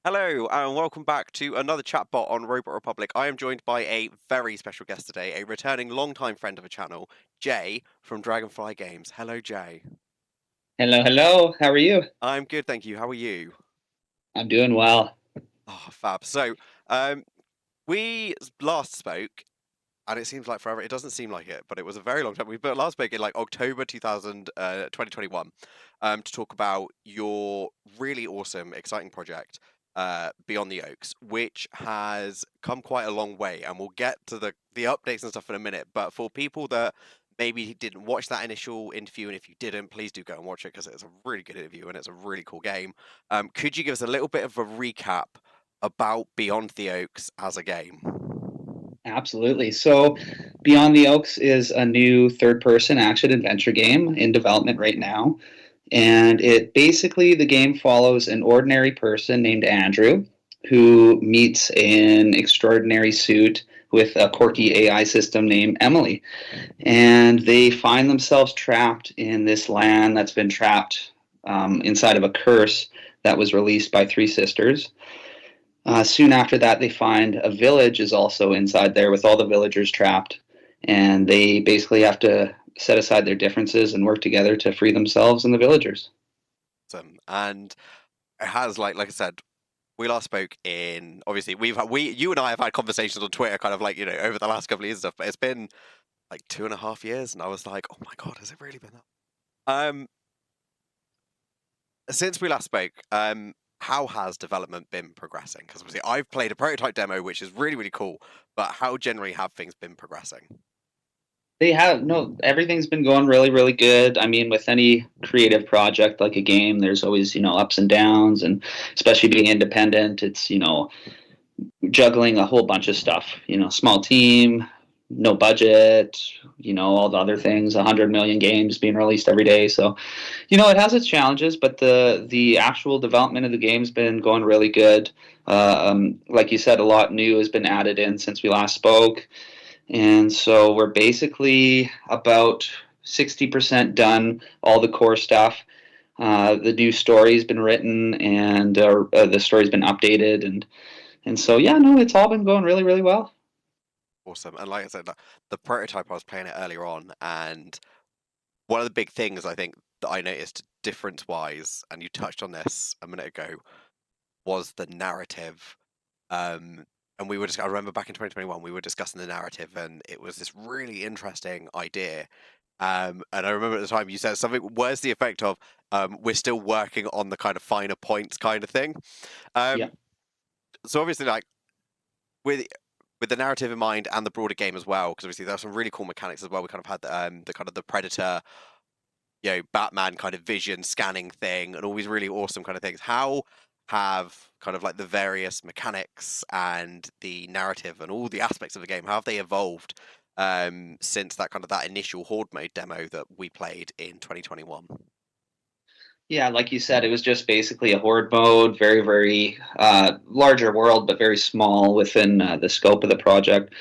Hello, and welcome back to another chatbot on Robot Republic. I am joined by a very special guest today, a returning longtime friend of the channel, Jay from Dragonfly Games. Hello, Jay. Hello, hello. How are you? I'm good, thank you. How are you? I'm doing well. Oh, fab. So, um, we last spoke, and it seems like forever. It doesn't seem like it, but it was a very long time. We last spoke in like October 2021, to talk about your really awesome, exciting project, Beyond the Oaks, which has come quite a long way. And we'll get to the updates and stuff in a minute. But for people that maybe didn't watch that initial interview, and if you didn't, please do go and watch it because it's a really good interview and it's a really cool game. Could you give us a little bit of a recap about Beyond the Oaks as a game? Absolutely. So, Beyond the Oaks is a new third person action adventure game in development right now. And the game follows an ordinary person named Andrew who meets an extraordinary suit with a quirky AI system named Emily. And they find themselves trapped in this land that's been trapped inside of a curse that was released by three sisters. Soon after that, they find a village is also inside there with all the villagers trapped, and they basically have to set aside their differences and work together to free themselves and the villagers. And it has like I said, we last spoke in obviously you and I have had conversations on Twitter kind of like, over the last couple of years and stuff, but it's been like 2.5 years and I was like, oh my God, has it really been that? Since we last spoke, how has development been progressing? Because obviously I've played a prototype demo, which is really, really cool, but how generally have things been progressing? They have no, everything's been going really, really good. I mean, with any creative project like a game, there's always, ups and downs, and especially being independent, it's, juggling a whole bunch of stuff. Small team, no budget, all the other things. 100 million games being released every day. So, it has its challenges, but the actual development of the game's been going really good. Like you said, a lot new has been added in since we last spoke, and so we're basically about 60% done. All the core stuff. The new story's been written, and the story's been updated, and so, yeah, no, it's all been going really, really well. Awesome. And like I said, the prototype, I was playing it earlier on, and one of the big things I think that I noticed difference wise, and you touched on this a minute ago, was the narrative. Um, and I remember back in 2021, we were discussing the narrative, and it was this really interesting idea. And I remember at the time you said something, where's the effect of, we're still working on the kind of finer points kind of thing. Yeah. Um, so obviously, like with with the narrative in mind and the broader game as well, because obviously there's some really cool mechanics as well. We kind of had the kind of the Predator, Batman kind of vision scanning thing and all these really awesome kind of things. How have kind of like the various mechanics and the narrative and all the aspects of the game, how have they evolved since that initial Horde mode demo that we played in 2021? Yeah, like you said, it was just basically a horde mode, very, very larger world, but very small within the scope of the project.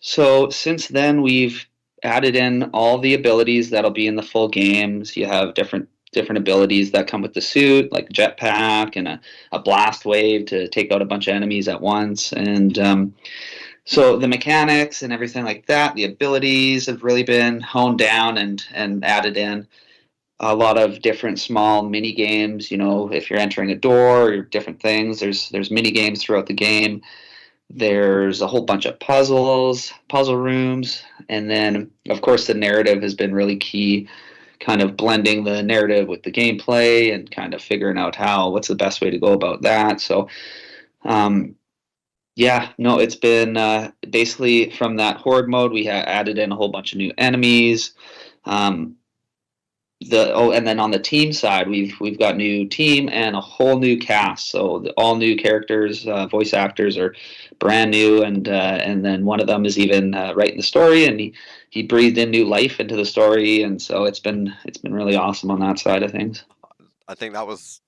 So since then, we've added in all the abilities that'll be in the full games. You have different abilities that come with the suit, like jetpack and a blast wave to take out a bunch of enemies at once. And so the mechanics and everything like that, the abilities have really been honed down and added in a lot of different small mini games. If you're entering a door or different things, there's mini games throughout the game. There's a whole bunch of puzzle rooms, and then of course the narrative has been really key. Kind of blending the narrative with the gameplay and kind of figuring out what's the best way to go about that. So, um, yeah, no, it's been basically from that horde mode. We added in a whole bunch of new enemies. Um, and then on the team side, we've got new team and a whole new cast. So all new characters, voice actors are brand new, and then one of them is even writing the story, and he breathed in new life into the story, and so it's been really awesome on that side of things. I think that was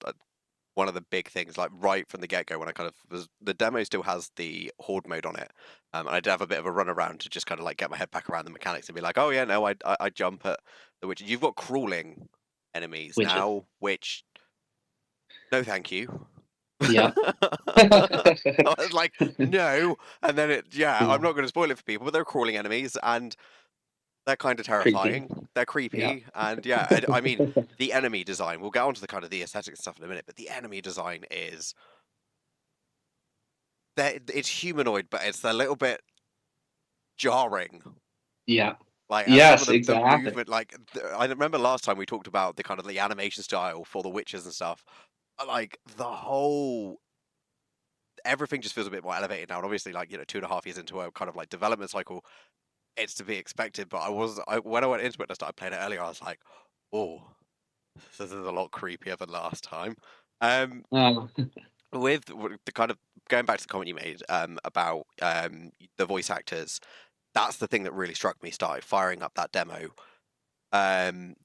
one of the big things, like right from the get go, when I kind of the demo still has the horde mode on it, and I did have a bit of a run around to just kind of like get my head back around the mechanics and be like, oh yeah, no, I jump at the witch. You've got crawling enemies Which now, which no, thank you. Yeah. I was like, no, and then I'm Yeah. not going to spoil it for people, but they're crawling enemies, and they're kind of Creepy. terrifying. They're Yeah. creepy, and I mean, the enemy design. We'll get onto the kind of the aesthetic stuff in a minute, but the enemy design is it's humanoid, but it's a little bit jarring. Yeah. Like, and some of Yes, the exactly. movement, like I remember last time we talked about the kind of the animation style for the witches and stuff. Like the whole everything just feels a bit more elevated now. And obviously, like 2.5 years into a kind of like development cycle, it's to be expected. But when I went into it and I started playing it earlier, I was like, oh, this is a lot creepier than last time. Um, Uh, with the kind of going back to the comment you made about the voice actors, that's the thing that really struck me. Started firing up that demo and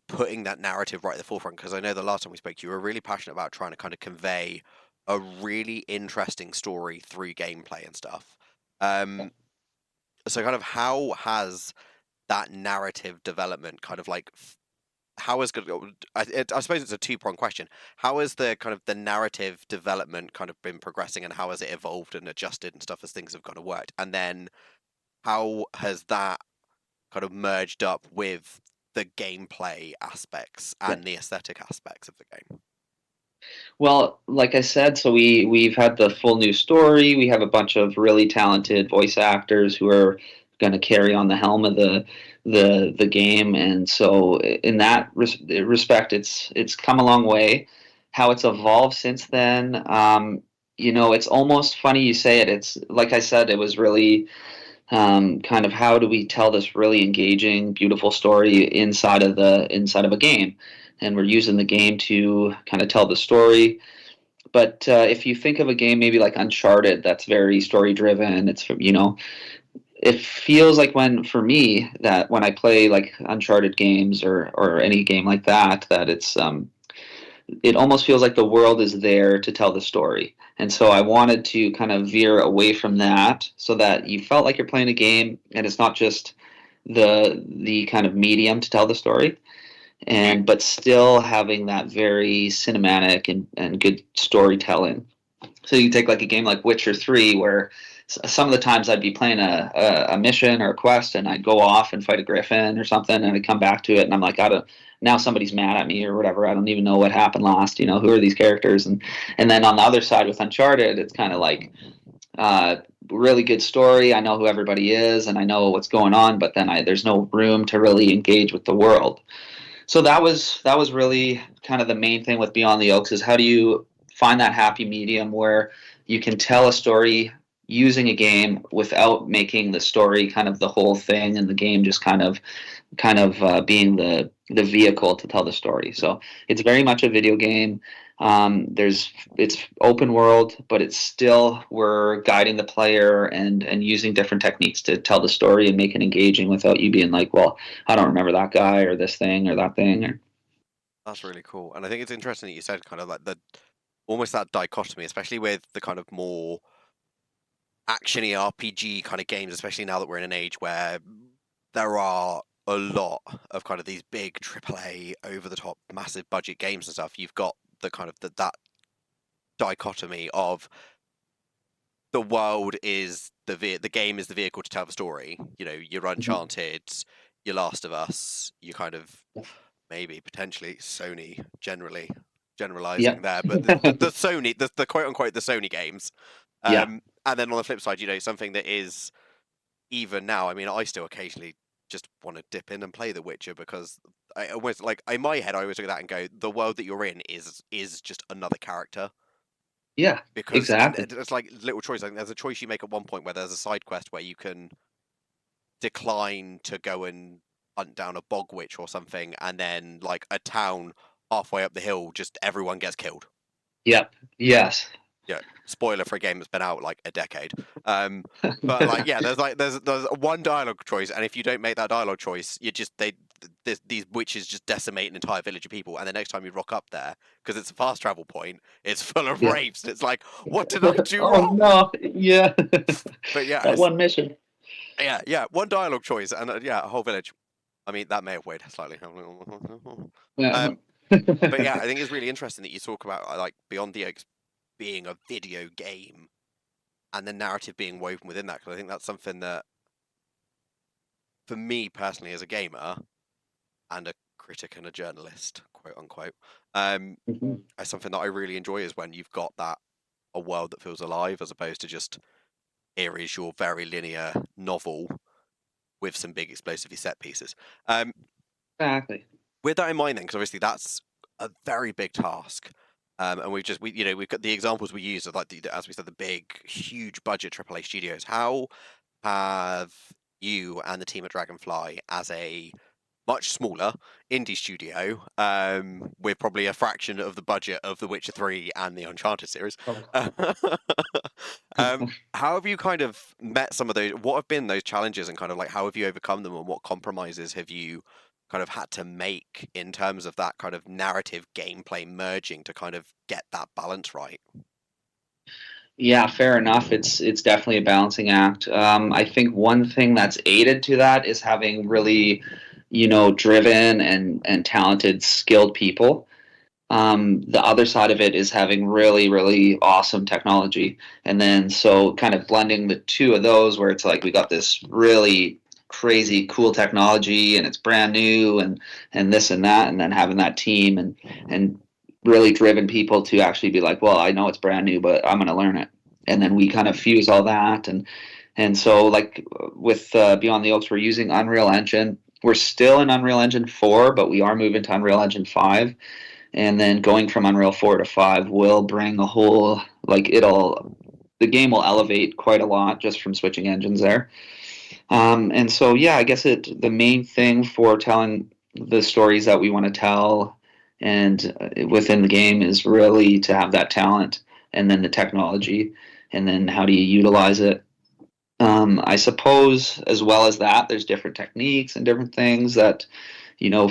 putting that narrative right at the forefront, because I know the last time we spoke, you were really passionate about trying to kind of convey a really interesting story through gameplay and stuff. Um, so kind of how has that narrative development kind of like how is good? I suppose it's a two-pronged question. How has the kind of the narrative development kind of been progressing, and how has it evolved and adjusted and stuff as things have kind of worked? And then how has that kind of merged up with the gameplay aspects yeah. and the aesthetic aspects of the game? Well, like I said, so we've had the full new story. We have a bunch of really talented voice actors who are going to carry on the helm of the game, and so in that respect, it's come a long way. How it's evolved since then, it's almost funny you say it. It's like I said, it was really kind of how do we tell this really engaging, beautiful story inside of a game, and we're using the game to kind of tell the story. But if you think of a game maybe like Uncharted, that's very story driven. It feels like when for me that when I play like Uncharted games or any game like that, that it almost feels like the world is there to tell the story. And so I wanted to kind of veer away from that so that you felt like you're playing a game and it's not just the kind of medium to tell the story, and but still having that very cinematic and good storytelling. So you take like a game like Witcher 3, where some of the times I'd be playing a mission or a quest, and I'd go off and fight a griffin or something, and I'd come back to it, and I'm like, I don't. Now somebody's mad at me or whatever. I don't even know what happened last. Who are these characters? And then on the other side with Uncharted, it's kind of like uh, really good story. I know who everybody is, and I know what's going on, but then there's no room to really engage with the world. So that was really kind of the main thing with Beyond the Oaks is how do you find that happy medium where you can tell a story using a game without making the story kind of the whole thing and the game just kind of being the vehicle to tell the story. So it's very much a video game. It's open world, but it's still we're guiding the player and using different techniques to tell the story and make it engaging without you being like, well, I don't remember that guy or this thing or that thing. Or That's really cool, and I think it's interesting that you said kind of like the almost that dichotomy, especially with the kind of more actiony RPG kind of games, especially now that we're in an age where there are a lot of kind of these big AAA over the top massive budget games and stuff. You've got the kind of that dichotomy of the world is the game is the vehicle to tell the story. Your Mhm. Uncharted, your Last of Us, you kind of maybe potentially Sony generally generalizing Yep. there, but the Sony the quote unquote the Sony games. Yeah. And then on the flip side, something that is even now. I mean, I still occasionally just want to dip in and play The Witcher because I almost like in my head I always look at that and go, the world that you're in is just another character Yeah. because and Exactly. it's like little choice. I think there's a choice you make at one point where there's a side quest where you can decline to go and hunt down a bog witch or something, and then like a town halfway up the hill, just everyone gets killed. Yep. Yes. Yeah, spoiler for a game that's been out like a decade. Um, but like, yeah, there's one dialogue choice, and if you don't make that dialogue choice, you just these witches just decimate an entire village of people, and the next time you rock up there, because it's a fast travel point, it's full of Yeah. rapes. It's like, what did I do Oh wrong? no. Yeah. But yeah, That it's one mission. yeah, one dialogue choice, and yeah, a whole village. I mean, that may have weighed slightly. Yeah. Um, but yeah, I think it's really interesting that you talk about like Beyond the Oaks. being a video game and the narrative being woven within that. Because I think that's something that, for me personally, as a gamer and a critic and a journalist, quote unquote, um, Mhm. is something that I really enjoy is when you've got that a world that feels alive as opposed to just here is your very linear novel with some big explosive set pieces. Um, Exactly. with that in mind, then, because obviously that's a very big task. And we've got the examples we use of like as we said, the big, huge budget AAA studios. How have you and the team at Dragonfly, as a much smaller indie studio, with probably a fraction of the budget of The Witcher 3 and the Uncharted series, Oh. how have you kind of met some of those? What have been those challenges, and kind of like how have you overcome them, and what compromises have you kind of had to make in terms of that kind of narrative gameplay merging to kind of get that balance right? Yeah, fair enough. It's definitely a balancing act. I think one thing that's aided to that is having really, driven and talented, skilled people. The other side of it is having really, really awesome technology. And then so kind of blending the two of those where it's like we got this really crazy cool technology and it's brand new and this and that, and then having that team and really driven people to actually be like, well, I know it's brand new, but I'm going to learn it. And then we kind of fuse all that and so like with Beyond the Oaks, we're using Unreal Engine. We're still in Unreal Engine 4, but we are moving to Unreal Engine 5, and then going from Unreal 4 to 5 will bring a whole the game will elevate quite a lot just from switching engines there. And so yeah, I guess the main thing for telling the stories that we want to tell and within the game is really to have that talent and then the technology and then how do you utilize it. I suppose as well as that, there's different techniques and different things that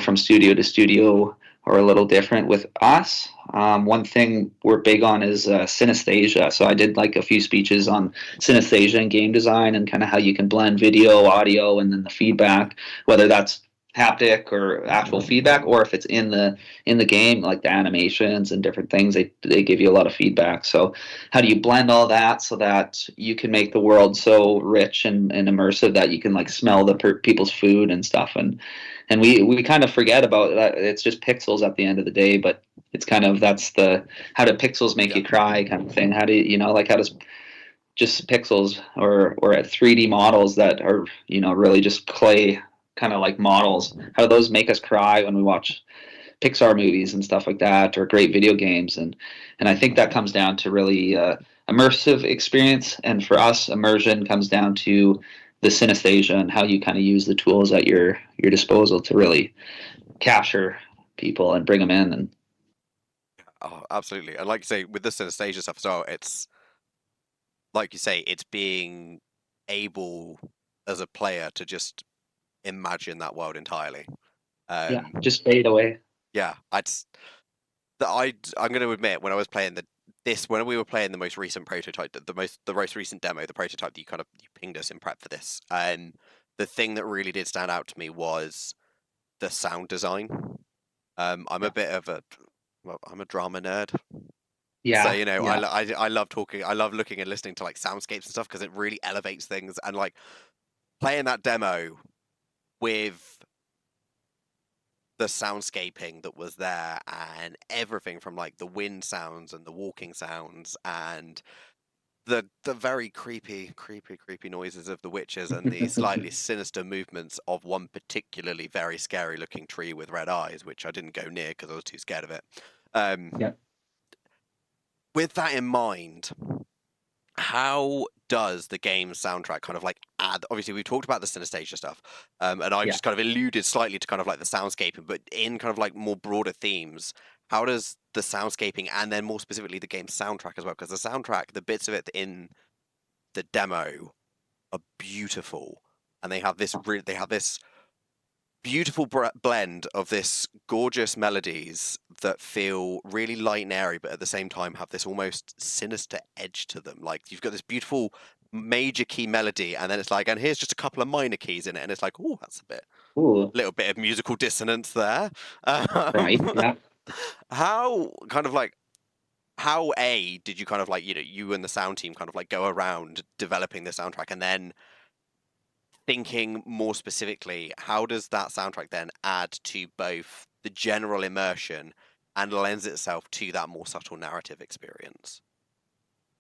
from studio to studio are a little different with us. One thing we're big on is synesthesia. So I did like a few speeches on synesthesia and game design and kind of how you can blend video, audio, and then the feedback, whether that's haptic or actual feedback, or if it's in the game, like the animations and different things, they give you a lot of feedback. So how do you blend all that so that you can make the world so rich and immersive that you can like smell the people's food and stuff, and we kind of forget about that. It's just pixels at the end of the day, but it's kind of that's the how do pixels make Yeah. you cry kind of thing. How do like how does just pixels or at 3D models that are really just clay kind of like models, how do those make us cry when we watch Pixar movies and stuff like that, or great video games, and I think that comes down to really immersive experience, and for us, immersion comes down to the synesthesia and how you kind of use the tools at your disposal to really capture people and bring them in. And Oh, absolutely. And like you say, with the synesthesia stuff as well, it's like you say, it's being able as a player to just imagine that world entirely. yeah, Um, just fade away. yeah, I'm going to admit when I was playing when we were playing the most recent prototype, the most recent demo, the prototype that you pinged us in prep for this, the thing that really did stand out to me was the sound design. I'm Yeah, a bit of I'm a drama nerd. So, yeah, yeah. I love talking, I love looking and listening to like soundscapes and stuff because it really elevates things. And like playing that demo with the soundscaping that was there and everything from like the wind sounds and the walking sounds and the very creepy noises of the witches and the slightly sinister movements of one particularly very scary looking tree with red eyes, which I didn't go near because I was too scared of it. Um, Yeah, with that in mind, how does the game's soundtrack kind of like add? Obviously, we've talked about the synesthesia stuff, and I've yeah. just kind of alluded slightly to kind of like the soundscaping, but in kind of like more broader themes, how does the soundscaping and then more specifically the game's soundtrack as well? Because the soundtrack, the bits of it in the demo are beautiful, and they have this beautiful blend of this gorgeous melodies that feel really light and airy, but at the same time have this almost sinister edge to them. Like you've got this beautiful major key melody, and then it's like, and here's just a couple of minor keys in it, and it's like, oh, that's Ooh, little bit of musical dissonance there. right. Um, Yeah. how kind of like how did you kind of like, you and the sound team kind of like go around developing the soundtrack, and then thinking more specifically, how does that soundtrack then add to both the general immersion and lends itself to that more subtle narrative experience?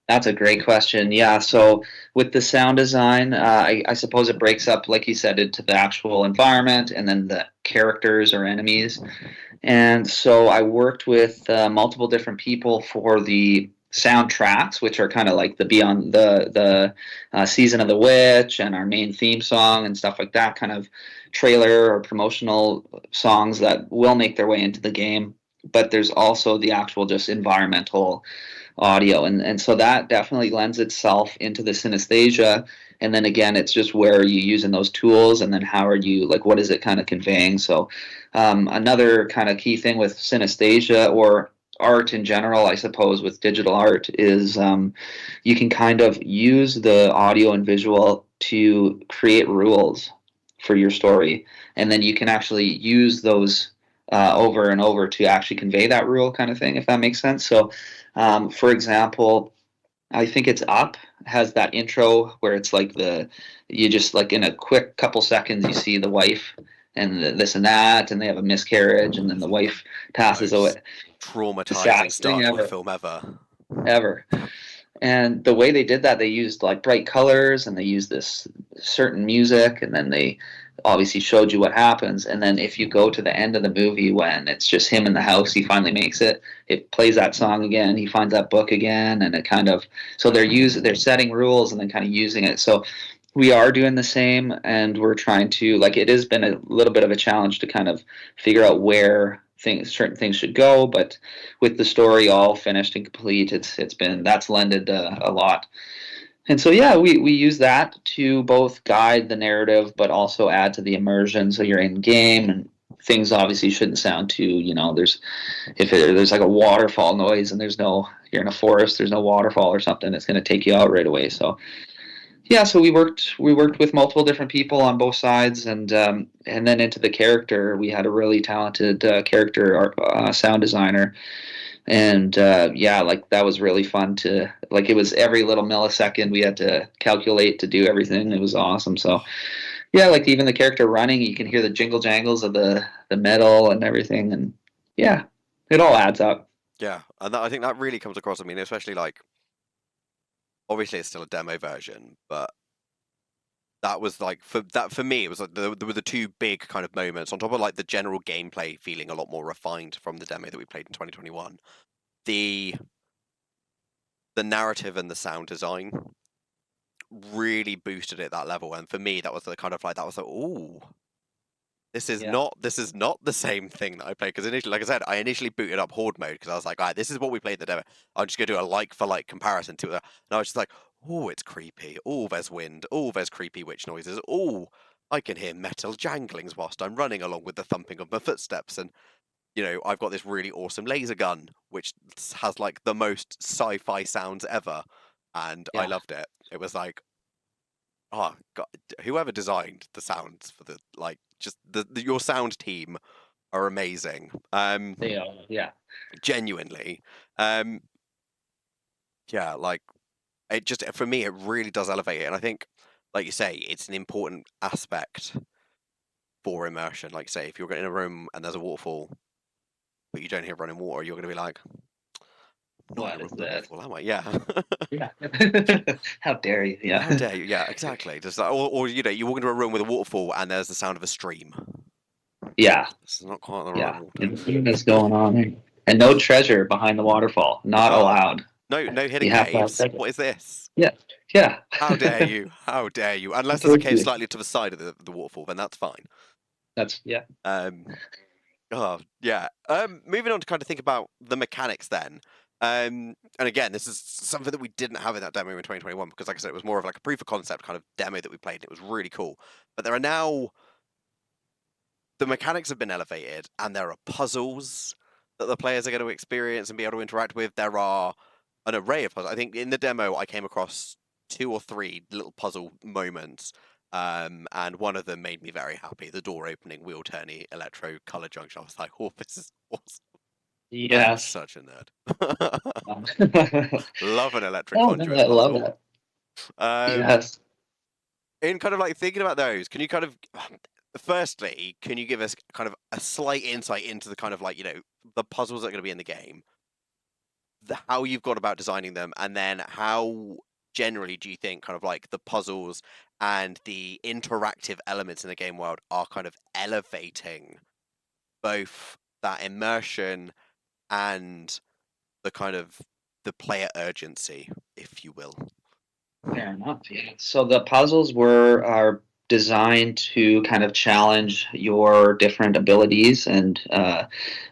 That's a great question. Yeah, so with the sound design, I suppose it breaks up, like you said, into the actual environment and then the characters or enemies. And so I worked with multiple different people for the soundtracks, which are kind of like the Beyond the Season of the Witch and our main theme song and stuff like that, kind of trailer or promotional songs that will make their way into the game. But there's also the actual just environmental audio, and so that definitely lends itself into the synesthesia. And then again, it's just where are you using those tools, and then how are you, like, what is it kind of conveying? So another kind of key thing with synesthesia or art in general, I suppose, with digital art is you can kind of use the audio and visual to create rules for your story, and then you can actually use those over and over to actually convey that rule kind of thing, if that makes sense. So for example, I think it's Up has that intro where it's like you just like in a quick couple seconds you see the wife and this and that, and they have a miscarriage, and then It's the like the wife passes away. most The traumatizing saddest thing start to a ever, film ever. ever. And the way they did that, they used like bright colors and they used this certain music, and then they obviously showed you what happens. And then if you go to the end of the movie when it's just him in the house, he finally makes it. It plays that song again. He finds that book again, and it kind of so they're setting rules and then kind of using it. So we are doing the same, and we're trying to, like, it has been a little bit of a challenge to kind of figure out where certain things should go, but with the story all finished and complete, it's been that's lended a lot. And so yeah, we use that to both guide the narrative but also add to the immersion, so you're in game, and things obviously shouldn't sound too, there's there's like a waterfall noise and you're in a forest, there's no waterfall or something, it's going to take you out right away. So yeah, so we worked with multiple different people on both sides, and then into the character, we had a really talented character sound designer, and yeah, like that was really fun to, like, it was every little millisecond we had to calculate to do everything. It was awesome. So yeah, like even the character running, you can hear the jingle jangles of the metal and everything, and yeah, it all adds up. Yeah, and I think that really comes across. I mean, especially like obviously it's still a demo version, but that was like for me it was like there were the two big kind of moments on top of like the general gameplay feeling a lot more refined from the demo that we played in 2021. The the narrative and the sound design really boosted it that level, and for me that was the kind of like that was like, ooh, Yeah, this is not the same thing that I played, because initially, like I said, I initially booted up Horde mode because I was like, all right, this is what we played in the demo. I'm just gonna do a like for like comparison to it, and I was just like, oh, it's creepy. Oh, there's wind. Oh, there's creepy witch noises. Oh, I can hear metal janglings whilst I'm running along with the thumping of my footsteps, and I've got this really awesome laser gun which has like the most sci-fi sounds ever, and I yeah, loved it. It was like, oh god, whoever designed the sounds for the like just your sound team are amazing. they are. Yeah, Genuinely. Um, yeah, like it just for me it really does elevate it, and I think, like you say, it's an important aspect for immersion. Like say, if you're in a room and there's a waterfall, but you don't hear running water, you're going to be like, I'm not in a what room is with a that? waterfall, am I? Yeah. Yeah, how dare you? How Yeah, dare you? Yeah, exactly. Just like, or you walk into a room with a waterfall and there's the sound of a stream. yeah. This is not quite the right Yeah, water. what's going on here? And no treasure behind the waterfall. Not Oh, allowed. no hidden You have to have caves. treasure. What is this? Yeah, yeah. How dare you? How dare you? Unless there's a cave Totally. slightly to the side of the waterfall, then that's fine. That's yeah, Um, oh yeah. Moving on to kind of think about the mechanics then. And again, this is something that we didn't have in that demo in 2021 because, like I said, it was more of like a proof of concept kind of demo that we played. And it was really cool. But there are now the mechanics have been elevated, and there are puzzles that the players are going to experience and be able to interact with. There are an array of puzzles. I think in the demo, I came across two or three little puzzle moments, and one of them made me very happy. The door opening, wheel turny, electro color junction. I was like, "Oh, this is awesome!" I am Yes. such a nerd. Um, Love an electric oh no, conduit I love puzzle. that. Um, Yes. in kind of like thinking about those, can you kind of, firstly, can you give us kind of a slight insight into the kind of like, the puzzles that are going to be in the game, how you've gone about designing them, and then how generally do you think kind of like the puzzles and the interactive elements in the game world are kind of elevating both that immersion and the kind of the player urgency, if you will. Fair enough. Yeah. So the puzzles were are designed to kind of challenge your different abilities and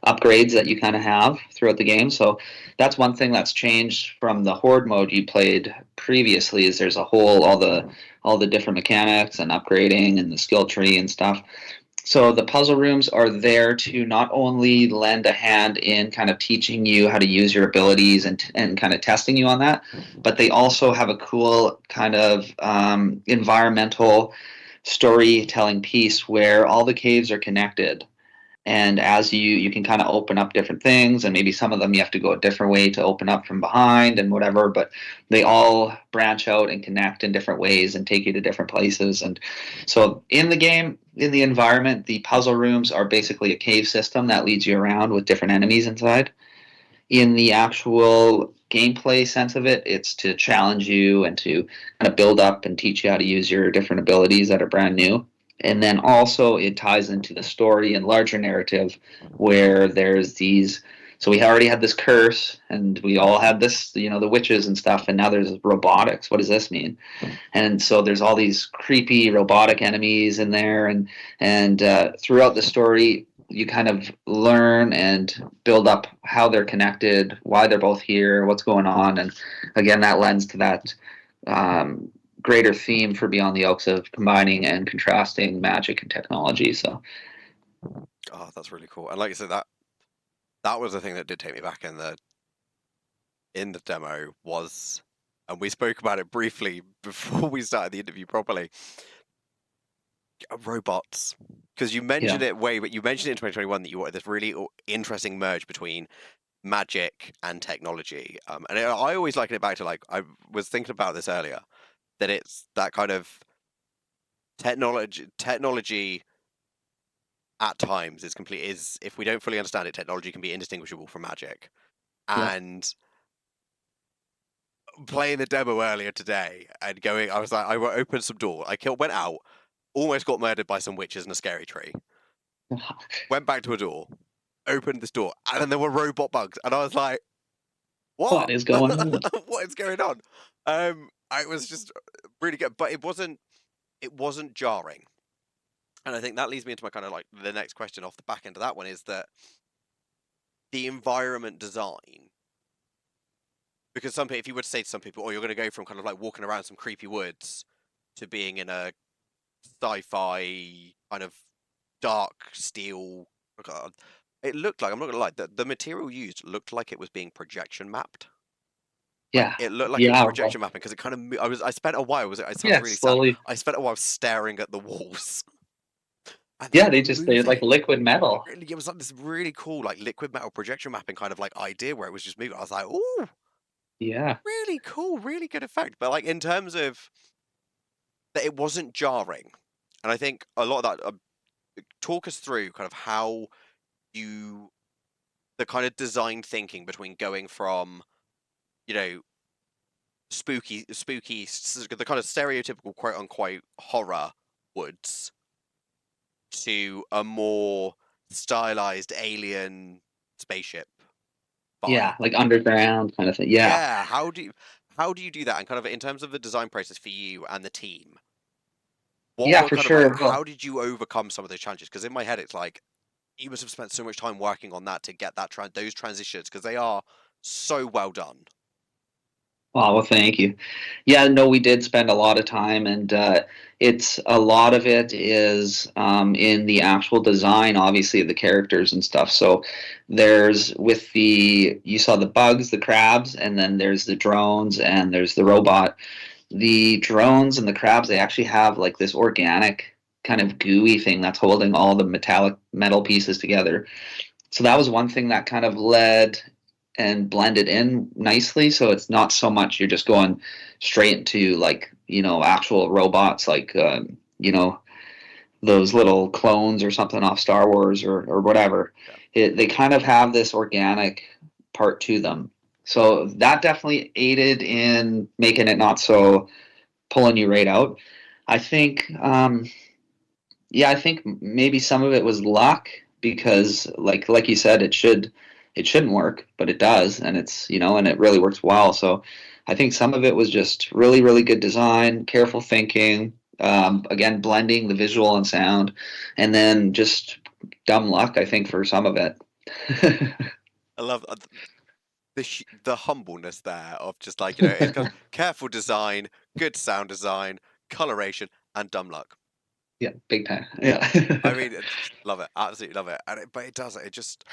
upgrades that you kind of have throughout the game. So that's one thing that's changed from the horde mode you played previously. Is there's a whole all the different mechanics and upgrading and the skill tree and stuff. So the puzzle rooms are there to not only lend a hand in kind of teaching you how to use your abilities and kind of testing you on that, but they also have a cool kind of environmental storytelling piece where all the caves are connected, and as you can kind of open up different things, and maybe some of them you have to go a different way to open up from behind and whatever, but they all branch out and connect in different ways and take you to different places. And so in the game, in the environment, the puzzle rooms are basically a cave system that leads you around with different enemies inside. In the actual gameplay sense of it, it's to challenge you and to kind of build up and teach you how to use your different abilities that are brand new. And then also it ties into the story and larger narrative where there's these. So we already had this curse, and we all had this, the witches and stuff, and now there's robotics. What does this mean? And so there's all these creepy robotic enemies in there, and throughout the story, you kind of learn and build up how they're connected, why they're both here, what's going on, and again, that lends to that um, greater theme for Beyond the Oaks of combining and contrasting magic and technology. So Oh, that's really cool. And like I said, that was the thing that did take me back in the demo was, and we spoke about it briefly before we started the interview properly. Robots, because you yeah, mentioned it but you mentioned it in 2021 that you wanted this really interesting merge between magic and technology. And I always liken it back to, like, I was thinking about this earlier, that it's that kind of technology at times is, if we don't fully understand it, technology can be indistinguishable from magic. yeah. And playing the demo earlier today and going, I was like, I opened some door, went out, almost got murdered by some witches in a scary tree, went back to a door, opened this door, and then there were robot bugs, and I was like, What what? is going on? What is going on? I was just really good, but it wasn't jarring. And I think that leads me into my kind of like the next question off the back end of that one, is that the environment design, because some people, if you were to say to some people, oh, you're going to go from kind of like walking around some creepy woods to being in a sci-fi kind of dark steel. God, it looked like, I'm not gonna lie, the material used looked like it was being projection mapped. Like, Yeah, it looked like it was yeah, projection mapping, because it kind of, I spent a while, it sounds yeah. really sad. Slowly, I spent a while staring at the walls, and they yeah. were They're like moving. liquid metal. Really, it was like this really cool, like, liquid metal projection mapping kind of like idea where it was just moving. I was like, ooh, Yeah, really cool, really good effect. But like, in terms of that, it wasn't jarring, and I think a lot of that. Talk us through kind of how you the kind of design thinking between going from, you know spooky, the kind of stereotypical quote unquote horror woods, to a more stylized alien spaceship yeah. vibe. Like underground kind of thing. Yeah, Yeah, how do you do that, and kind of in terms of the design process for you and the team, what yeah, were for kind of like, sure. how Well, did you overcome some of those challenges? Because in my head it's like, you must have spent so much time working on that to get those transitions, because they are so well done. well, thank you. Yeah, no, we did spend a lot of time, and it's a lot of it is in the actual design, obviously, of the characters and stuff. So there's with you saw the bugs, the crabs, and then there's the drones, and there's the robot. The drones and the crabs, they actually have like this organic kind of gooey thing that's holding all the metal pieces together. So that was one thing that kind of led and blended in nicely. So it's not so much you're just going straight into like, actual robots like, those little clones or something off Star Wars or whatever. Yeah. They kind of have this organic part to them. So that definitely aided in making it not so pulling you right out. I think, yeah, I think maybe some of it was luck because, like you said, it shouldn't work, but it does, and and it really works well. So I think some of it was just really, really good design, careful thinking, again, blending the visual and sound, and then just dumb luck, I think, for some of it. I love the humbleness there of just like, it's got careful design, good sound design, coloration, and dumb luck. Yeah, big time. Yeah. I mean, love it, absolutely love it. But it does, it just,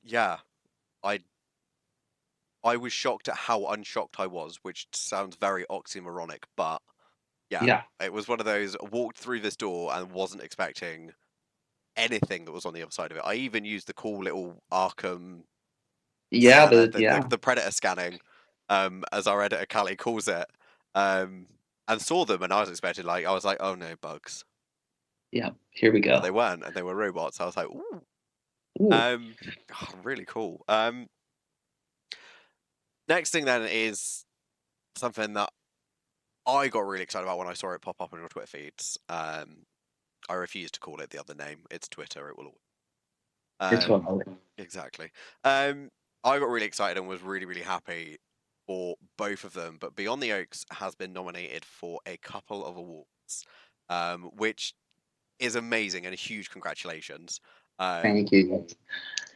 yeah, I I was shocked at how unshocked I was, which sounds very oxymoronic, but yeah, Yeah. it was one of those walked through this door and wasn't expecting anything that was on the other side of it. I even used the cool little Arkham Yeah, scanner, the yeah. the predator scanning, as our editor Callie calls it, um, and saw them, and I was expecting like I was like, oh no, bugs, Yeah. Here we but go. they weren't, and they were robots. I was like, ooh, Ooh. um, really cool. Next thing then is something that I got really excited about when I saw it pop up on your Twitter feeds. I refuse to call it the other name. It's Twitter. It will always. It's fun. Exactly. Um, I got really excited and was really, really happy for both of them. But Beyond the Oaks has been nominated for a couple of awards, which is amazing and a huge congratulations. Um, Thank you.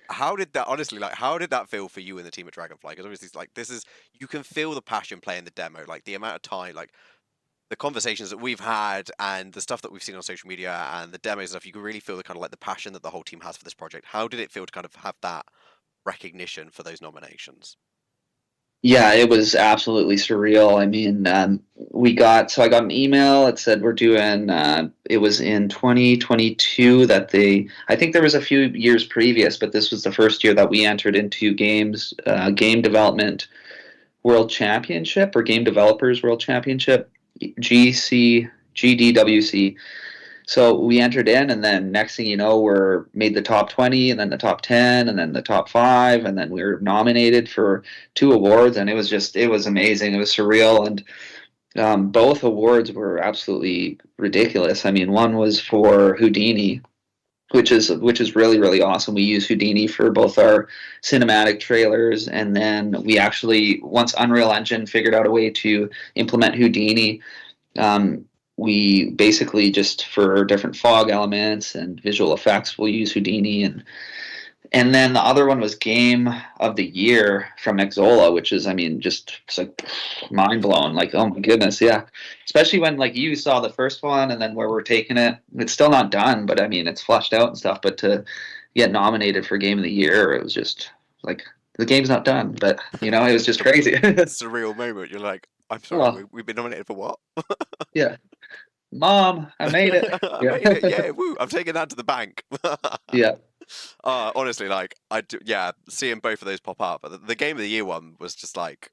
how did that honestly like? How did that feel for you and the team at Dragonfly? Because obviously, it's like this is you can feel the passion playing the demo, like the amount of time, like the conversations that we've had and the stuff that we've seen on social media and the demos stuff, you can really feel the kind of like the passion that the whole team has for this project. How did it feel to kind of have that recognition for those nominations? Yeah, it was absolutely surreal. I mean, I got an email. It said we're doing, it was in 2022 that I think there was a few years previous, but this was the first year that we entered into game development world championship or game developers world championship, GDWC. So we entered in, and then next thing you know, we're made the top 20, and then the top 10, and then the top five, and then we were nominated for two awards, and it was amazing. It was surreal, and both awards were absolutely ridiculous. I mean, one was for Houdini, which is really really awesome. We use Houdini for both our cinematic trailers, and then we actually once Unreal Engine figured out a way to implement Houdini, um, we basically just for different fog elements and visual effects, we'll use Houdini, and then the other one was Game of the Year from Exola, which is, I mean, just it's like mind blowing. Like, oh my goodness, yeah. Especially when like you saw the first one, and then where we're taking it, it's still not done, but I mean, it's flushed out and stuff. But to get nominated for Game of the Year, it was just like the game's not done, but it was It's a just crazy. surreal moment. You're like, I'm sorry, Oh we've been nominated for what? yeah, Mom, I made it. I Yeah, made it. Yeah, woo! I'm taking that to the bank. yeah, Honestly, like I do, yeah, seeing both of those pop up, but the game of the year one was just like,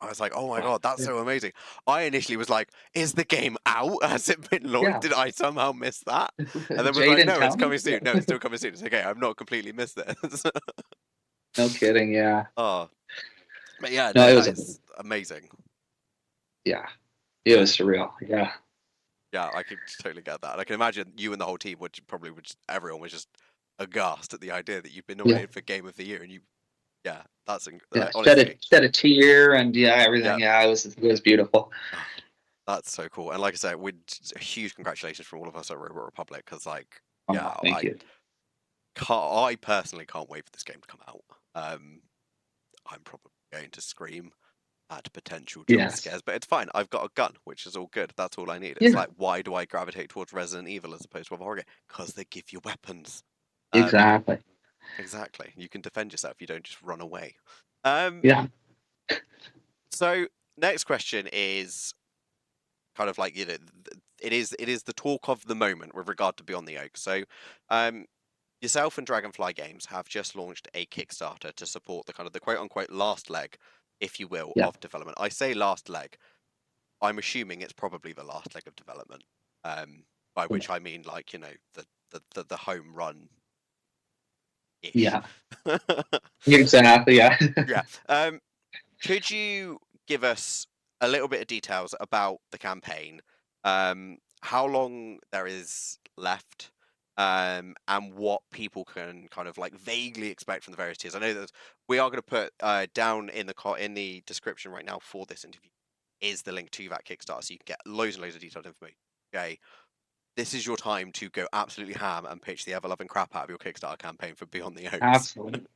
I was like, oh my god, that's so amazing. I initially was like, is the game out? Has it been launched? yeah. Did I somehow miss that? And then was Jade like, didn't no, it's tell me. coming soon. No, it's still coming soon. It's okay. I've not completely missed this. No kidding. Yeah. Oh, but yeah, No, no, it that was. is amazing. Yeah, it Yeah, was surreal. Yeah. yeah, I could totally get that. And I can imagine you and the whole team would probably would everyone was just aghast at the idea that you've been Yeah. nominated for Game of the Year, and you, yeah, that's Yeah. honestly, Shed a tear and yeah, everything. yeah. Yeah, it was beautiful. Oh, that's so cool. And like I said, with a huge congratulations from all of us at Robot Republic, because like, yeah, Oh, thank you. I personally can't wait for this game to come out. Um, I'm probably going to scream at potential jump Yes. scares, but it's fine. I've got a gun, which is all good. That's all I need. It's Yeah. like, why do I gravitate towards Resident Evil as opposed to a horror game? Because they give you weapons. Um, Exactly. exactly. You can defend yourself. You don't just run away. Um, Yeah. so next question is kind of like it is the talk of the moment with regard to Beyond the Oak. So, um, yourself and Dragonfly Games have just launched a Kickstarter to support the kind of the quote unquote last leg, if you will, Yeah. of development. I say last leg. I'm assuming it's probably the last leg of development. By which I mean like, the home run ish. Yeah. Exactly. Yeah. Yeah. Could you give us a little bit of details about the campaign? How long there is left, and what people can kind of like vaguely expect from the various tiers. I know that we are going to put down in the description right now for this interview is the link to that Kickstarter, so you can get loads and loads of detailed information. Okay, this is your time to go absolutely ham and pitch the ever loving crap out of your Kickstarter campaign for Beyond the Oaks. Absolutely.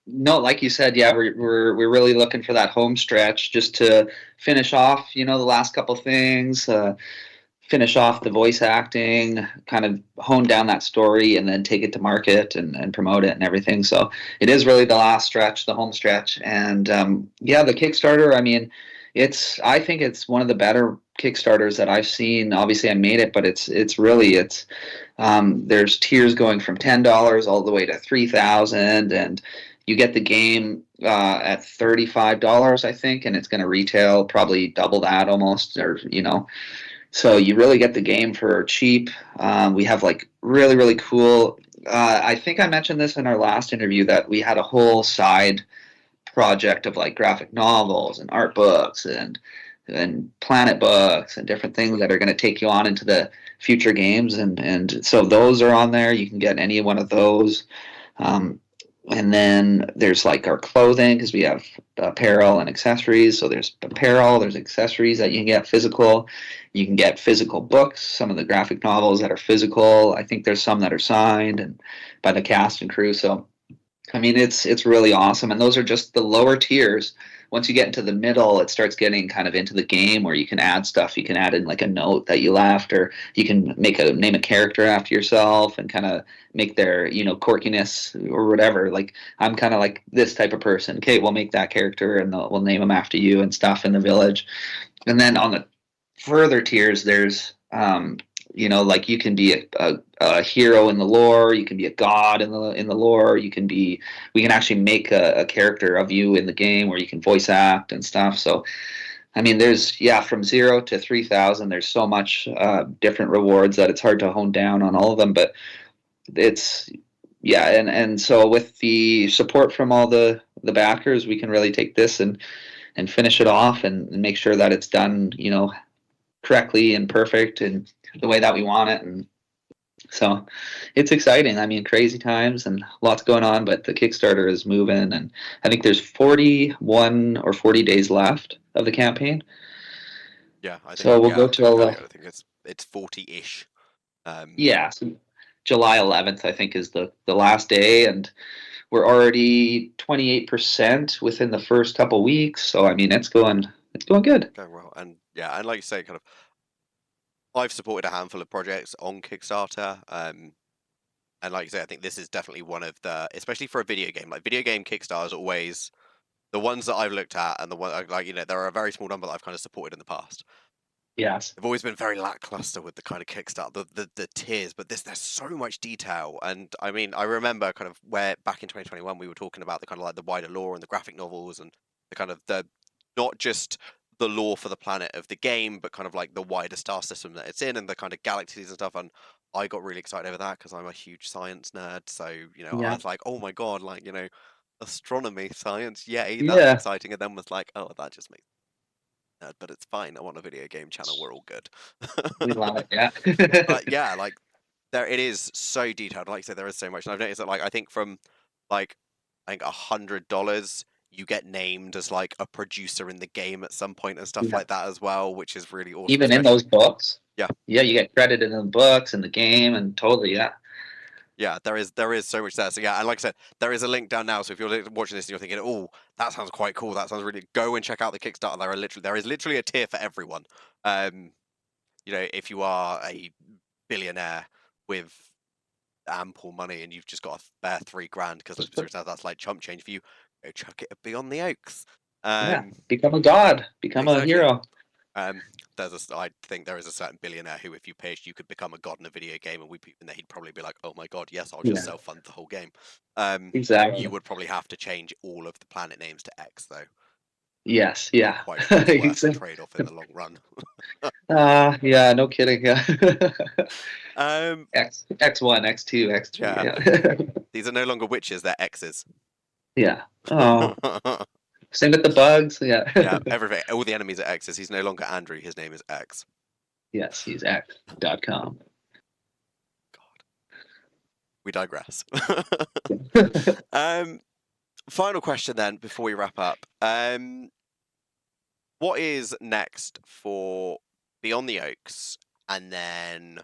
No, like you said, yeah, we're really looking for that home stretch just to finish off, the last couple things, finish off the voice acting, kind of hone down that story, and then take it to market and promote it and everything. So it is really the last stretch, the home stretch, and yeah, the Kickstarter. I mean, I think it's one of the better Kickstarters that I've seen. Obviously, I made it, but it's there's tiers going from $10 all the way to 3,000, and you get the game at $35, I think, and it's going to retail probably double that almost, or so you really get the game for cheap. We have like really, really cool. I think I mentioned this in our last interview that we had a whole side project of like graphic novels and art books and planet books and different things that are going to take you on into the future games, and so those are on there. You can get any one of those. Um, and then there's like our clothing because we have apparel and accessories. So there's apparel, there's accessories that you can get physical. You can get physical books, some of the graphic novels that are physical. I think there's some that are signed and by the cast and crew. So I mean, it's really awesome, and those are just the lower tiers. Once you get into the middle, it starts getting kind of into the game where you can add stuff. You can add in like a note that you left, or you can name a character after yourself and kind of make their quirkiness or whatever. Like I'm kind of like this type of person. Okay, we'll make that character and we'll name them after you and stuff in the village. And then on the further tiers, there's like you can be a hero in the lore, you can be a god in the lore, we can actually make a character of you in the game where you can voice act and stuff. So I mean, there's from 0 to 3,000. There's so much different rewards that it's hard to hone down on all of them, but it's and so with the support from all the backers, we can really take this and finish it off and make sure that it's done, correctly and perfect and the way that we want it. And so it's exciting. I mean, crazy times and lots going on, but the Kickstarter is moving, and I think there's 41 or 40 days left of the campaign. Yeah, I think So we'll yeah, go I'm looking till at it. I think it's 40-ish. yeah, so July 11th, I think, is the last day, and we're already 28% within the first couple weeks. So I mean, it's going good. Going well, and yeah, and like you say, kind of, I've supported a handful of projects on Kickstarter, and like you say, I think this is definitely one of the, especially for a video game, like video game Kickstarters always the ones that I've looked at, and the one like there are a very small number that I've kind of supported in the past. Yes. They've always been very lackluster with the kind of Kickstart, the tiers, but there's so much detail, and I mean, I remember kind of where back in 2021 we were talking about the kind of like the wider lore and the graphic novels and the kind of the not just the lore for the planet of the game, but kind of like the wider star system that it's in and the kind of galaxies and stuff. And I got really excited over that because I'm a huge science nerd, so I Yeah. was like, oh my god, like astronomy, science, yay, that's Yeah. exciting. And then was like, oh, that just makes but it's fine. I want a video game channel. We're all good. We love it. Yeah. But yeah, like there it is so detailed. Like I said, there is so much. And I've noticed that like I think from like I think $100 you get named as like a producer in the game at some point and stuff Yeah. like that as well, which is really awesome. Even in Especially those books. yeah, Yeah, you get credited in the books and the game and totally, yeah. yeah, there is so much there. So yeah, and like I said, there is a link down now. So if you're watching this and you're thinking, oh, that sounds quite cool, that sounds really go and check out the Kickstarter. There is literally a tier for everyone. Um, if you are a billionaire with ample money and you've just got a spare 3 grand, because let's be serious now, that's like chump change for you. Go chuck it beyond the Oaks. Yeah. Um, Become a god. Become a exactly. hero. Um, I think there is a certain billionaire who, if you pitched, you could become a god in a video game, and and he'd probably be like, "Oh my god, yes, I'll just Yeah, self-fund the whole game." Um, you exactly. would probably have to change all of the planet names to X, though. Not I'm not yeah. quite sure it's worth the Exactly. trade-off in the long run. Yeah, no kidding. Yeah. Um, X1, X2, X3. yeah, Yeah. these are no longer witches; they're X's. Yeah. Oh, same with the bugs. Yeah. Yeah, everything. All the enemies are X's. He's no longer Andrew. His name is X. Yes, he's X.com. God, we digress. um, final question then, before we wrap up. What is next for Beyond the Oaks? And then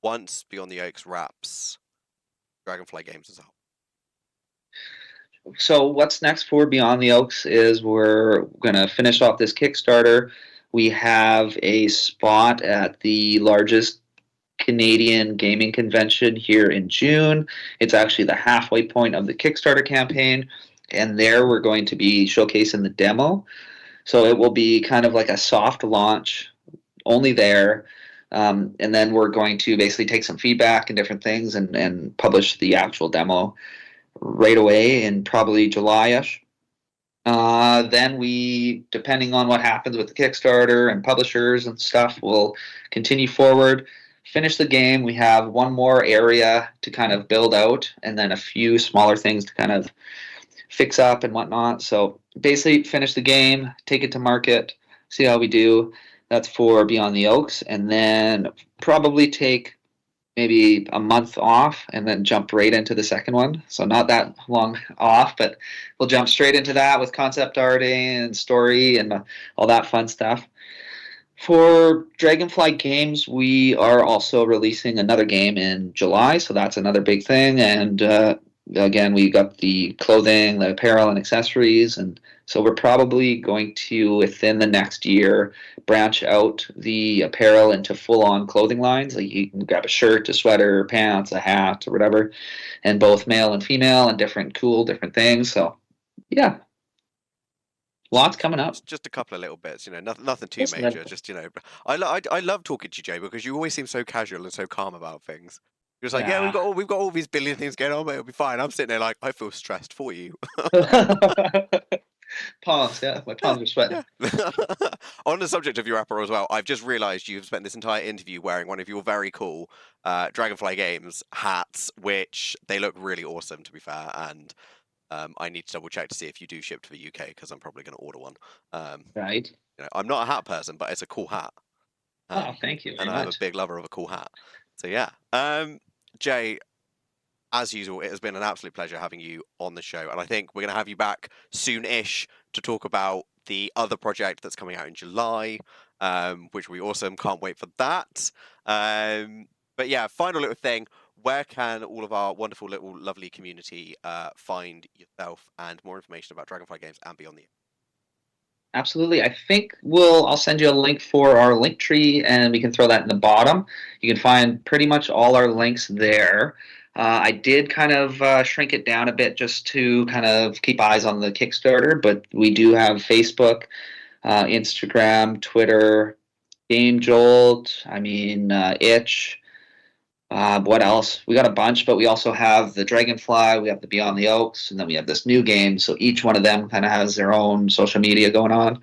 once Beyond the Oaks wraps, Dragonfly Games as a whole. So what's next for Beyond the Oaks is we're gonna finish off this Kickstarter. We have a spot at the largest Canadian gaming convention here in June. It's actually the halfway point of the Kickstarter campaign, and there we're going to be showcasing the demo. So it will be kind of like a soft launch, only there. And then we're going to basically take some feedback and different things and publish the actual demo right away in probably July-ish. Then we, depending on what happens with the Kickstarter and publishers and stuff, we'll continue forward, finish the game. We have one more area to kind of build out, and then a few smaller things to kind of fix up and whatnot. So basically, finish the game, take it to market, see how we do. That's for Beyond the Oaks, and then probably take maybe a month off and then jump right into the second one. So not that long off, but we'll jump straight into that with concept arting and story and all that fun stuff. For Dragonfly Games, we are also releasing another game in July, so that's another big thing. And again, we got the clothing, the apparel, and accessories, and so we're probably going to within the next year branch out the apparel into full-on clothing lines. Like you can grab a shirt, a sweater, pants, a hat, or whatever, and both male and female, and different cool different things. So yeah, lots coming up. Just a couple of little bits, nothing too Just major. Just I love talking to you, Jay, because you always seem so casual and so calm about things. You're just like, yeah, yeah. we've got all these billion things going on, but it'll be fine. I'm sitting there like, I feel stressed for you. Palms, yeah, my Yeah, palms are sweating. yeah. On the subject of your apparel as well, I've just realised you've spent this entire interview wearing one of your very cool Dragonfly Games hats, which they look really awesome, to be fair. And I need to double check to see if you do ship to the UK because I'm probably going to order one. Um, Right. I'm not a hat person, but it's a cool hat, Oh, thank you and very I'm a much. big lover of a cool hat. So yeah, Jay, as usual, it has been an absolute pleasure having you on the show, and I think we're going to have you back soon-ish to talk about the other project that's coming out in July, which will be awesome. Can't wait for that. But yeah, final little thing. Where can all of our wonderful little lovely community find yourself and more information about Dragonfly Games and Beyond the Absolutely. I think I'll send you a link for our link tree and we can throw that in the bottom. You can find pretty much all our links there. I did kind of shrink it down a bit just to kind of keep eyes on the Kickstarter, but we do have Facebook, Instagram, Twitter, Game Jolt, Itch. What else? We got a bunch, but we also have the Dragonfly, we have the Beyond the Oaks, and then we have this new game. So each one of them kind of has their own social media going on.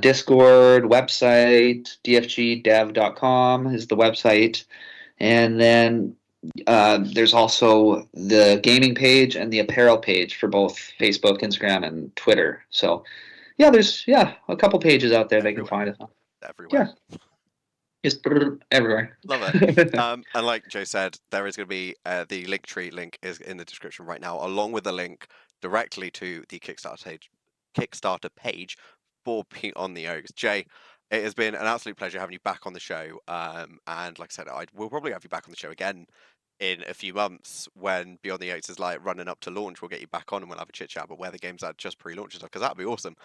Discord, website, dfgdev.com is the website. And then there's also the gaming page and the apparel page for both Facebook, Instagram, and Twitter. So there's a couple pages out there they can everywhere, find us. everywhere. Yeah, just everywhere. Love it. And like Joe said, there is going to be the Linktree link is in the description right now, along with a link directly to the Kickstarter page for Pete on the Oaks. Jay, it has been an absolute pleasure having you back on the show. And like I said, we'll probably have you back on the show again in a few months when Beyond the Oaks is like running up to launch. We'll get you back on and we'll have a chit chat about where the game's at just pre-launch and stuff because that'd be awesome.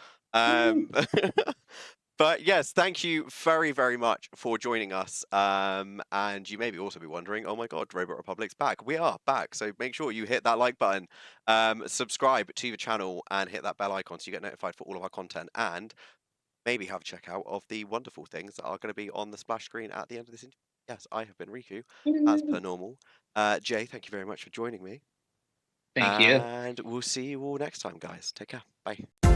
But yes, thank you very, very much for joining us. And you may also be wondering, oh my God, Robot Republic's back. We are back. So make sure you hit that like button, subscribe to the channel, and hit that bell icon so you get notified for all of our content. And maybe have a check out of the wonderful things that are going to be on the splash screen at the end of this interview. Yes, I have been Riku, as per normal. Jay, thank you very much for joining me. Thank you. And we'll see you all next time, guys. Take care. Bye.